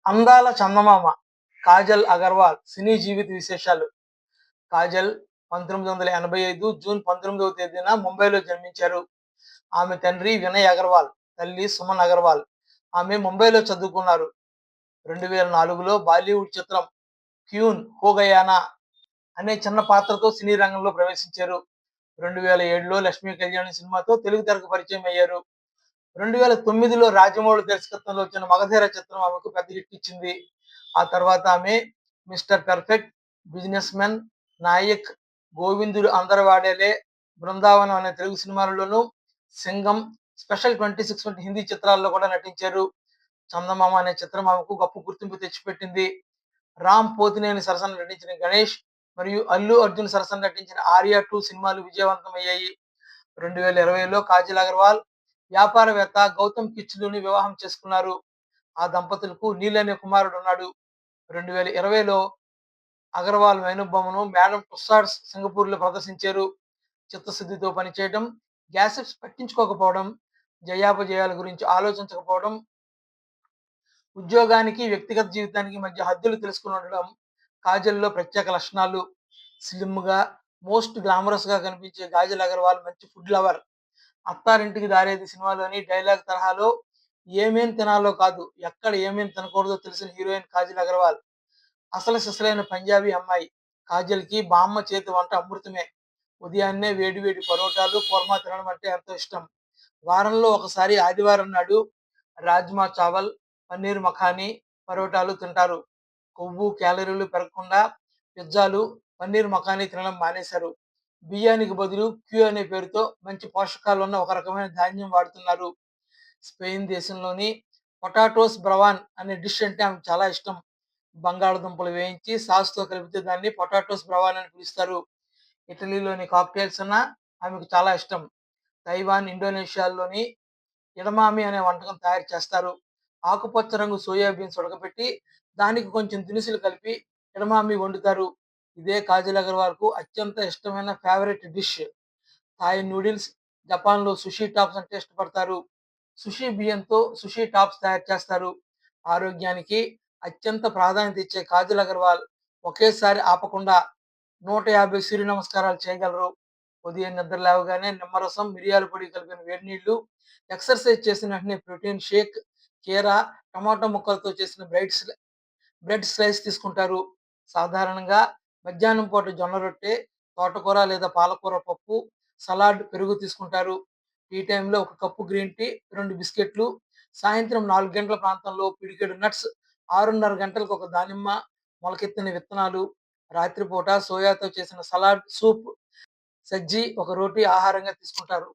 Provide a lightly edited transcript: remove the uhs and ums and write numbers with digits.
అందాల చందమామ కాజల్ అగర్వాల్ సినీ జీవిత విశేషాలు. కాజల్ 1985 జూన్ 19వ తేదీన ముంబైలో జన్మించారు. ఆమె తండ్రి వినయ్ అగర్వాల్, తల్లి సుమన్ అగర్వాల్. ఆమె ముంబైలో చదువుకున్నారు. 2004లో బాలీవుడ్ చిత్రం 'క్యూన్ హో గయా నా' అనే చిన్న పాత్రతో సినీ రంగంలో ప్రవేశించారు. 2007లో 'లక్ష్మీ కళ్యాణి' సినిమాతో తెలుగు తెరకు పరిచయం అయ్యారు. 2009లో రాజమౌళి దర్శకత్వంలో వచ్చిన 'మగధీర' చిత్రం ఆమెకు పెద్ద హిట్ ఇచ్చింది. ఆ తర్వాత ఆమె 'మిస్టర్ పర్ఫెక్ట్', 'బిజినెస్ మెన్', 'నాయక్', 'గోవిందుడు అందరి వాడేలే', 'బృందావనం' అనే తెలుగు సినిమాలలోనూ, 'సింగం', 'స్పెషల్ 26' వంటి హిందీ చిత్రాల్లో కూడా నటించారు. 'చందమామ' అనే చిత్రం ఆమెకు గొప్ప గుర్తింపు తెచ్చిపెట్టింది. రామ్ పోతినేని సరసన నటించిన 'గణేష్' మరియు అల్లు అర్జున్ సరసన నటించిన 'ఆర్య 2' సినిమాలు విజయవంతమయ్యాయి. 2020లో కాజల్ అగర్వాల్ వ్యాపారవేత్త గౌతమ్ కిచ్లుని వివాహం చేసుకున్నారు. ఆ దంపతులకు నీల్ అనే కుమారుడున్నాడు. 2020లో అగర్వాల్ మేనమామను మేడమ్ టుస్సాడ్స్ సింగపూర్‌లో ప్రదర్శించారు. చిత్తశుద్ధితో పనిచేయడం, గ్యాసెట్స్ పట్టించుకోకపోవడం, జయాపజయాల గురించి ఆలోచించకపోవడం, ఉద్యోగానికి, వ్యక్తిగత జీవితానికి మధ్య హద్దులు తెలుసుకొని ఉండడం కాజల్‌లో ప్రత్యేక లక్షణాలు. స్లిమ్‌గా, మోస్ట్ గ్లామరస్‌గా కనిపించే కాజల్ అగర్వాల్ మంచి ఫుడ్ లవర్. 'అత్తారింటికి దారేది' సినిమాలోని డైలాగ్ తరహాలో ఏమేం తినాలో కాదు, ఎక్కడ ఏమేం తినకూడదో తెలిసిన హీరోయిన్ కాజల్ అగర్వాల్. అసలు సిసలైన పంజాబీ అమ్మాయి. కాజల్‌కి బామ్మ చేతి వంట అమృతమే. ఉదయాన్నే వేడి వేడి పరోటాలు, కుర్మా తినడం అంటే ఎంతో ఇష్టం. వారంలో ఒకసారి ఆదివారం నాడు రాజ్మా చావల్, పన్నీర్ మఖానీ, పరోటాలు తింటారు. కొవ్వు, క్యాలరీలు పెరగకుండా పిజ్జాలు, పన్నీర్ మఖానీ తినడం మానేశారు. బియ్యానికి బదులు క్యూ అనే పేరుతో మంచి పోషకాలున్న ఒక రకమైన ధాన్యం వాడుతున్నారు. స్పెయిన్ దేశంలోని పొటాటోస్ బ్రవాన్ అనే డిష్ అంటే ఆమెకు చాలా ఇష్టం. బంగాళదుంపలు వేయించి సాస్‌తో కలిపితే దాన్ని పొటాటోస్ బ్రవాన్ అని పిలుస్తారు. ఇటలీలోని కాక్టెయిల్స్ అన్నా ఆమెకు చాలా ఇష్టం. తైవాన్, ఇండోనేషియాల్లోని ఎడమామి అనే వంటకం తయారు చేస్తారు. ఆకుపచ్చ రంగు సోయా బీన్స్ ఉడకబెట్టి దానికి కొంచెం దినుసులు కలిపి ఎడమామి వండుతారు. ఇదే కాజల్ అగర్వాల్‌కు అత్యంత ఇష్టమైన ఫేవరెట్ డిష్. థాయ్ నూడిల్స్, జపాన్‌లో సుషి టాప్స్ అంటే ఇష్టపడతారు. సుషి బియ్యంతో సుషి టాప్స్ తయారు చేస్తారు. ఆరోగ్యానికి అత్యంత ప్రాధాన్యత ఇచ్చే కాజల్ అగర్వాల్ ఒకేసారి ఆపకుండా 150 సూర్య నమస్కారాలు చేయగలరు. ఉదయం నిద్ర లేవగానే నిమ్మరసం, మిరియాల పొడి కలిపిన వేడి నీళ్లు, ఎక్సర్సైజ్ చేసిన వెంటనే ప్రోటీన్ షేక్, కీరా, టమాటా ముక్కలతో చేసిన బ్రెడ్ స్లైస్ తీసుకుంటారు. సాధారణంగా మధ్యాహ్నం పూట జొన్న రొట్టె, తోటకూర లేదా పాలకూర పప్పు, సలాడ్, పెరుగు తీసుకుంటారు. టీ టైంలో ఒక కప్పు గ్రీన్ టీ, 2 బిస్కెట్లు, సాయంత్రం 4 గంటల ప్రాంతంలో పిడికెడు నట్స్, 6:30 గంటలకు ఒక దానిమ్మ, మొలకెత్తిన విత్తనాలు, రాత్రిపూట సోయాతో చేసిన సలాడ్, సూప్, సజ్జీ, ఒక రోటీ ఆహారంగా తీసుకుంటారు.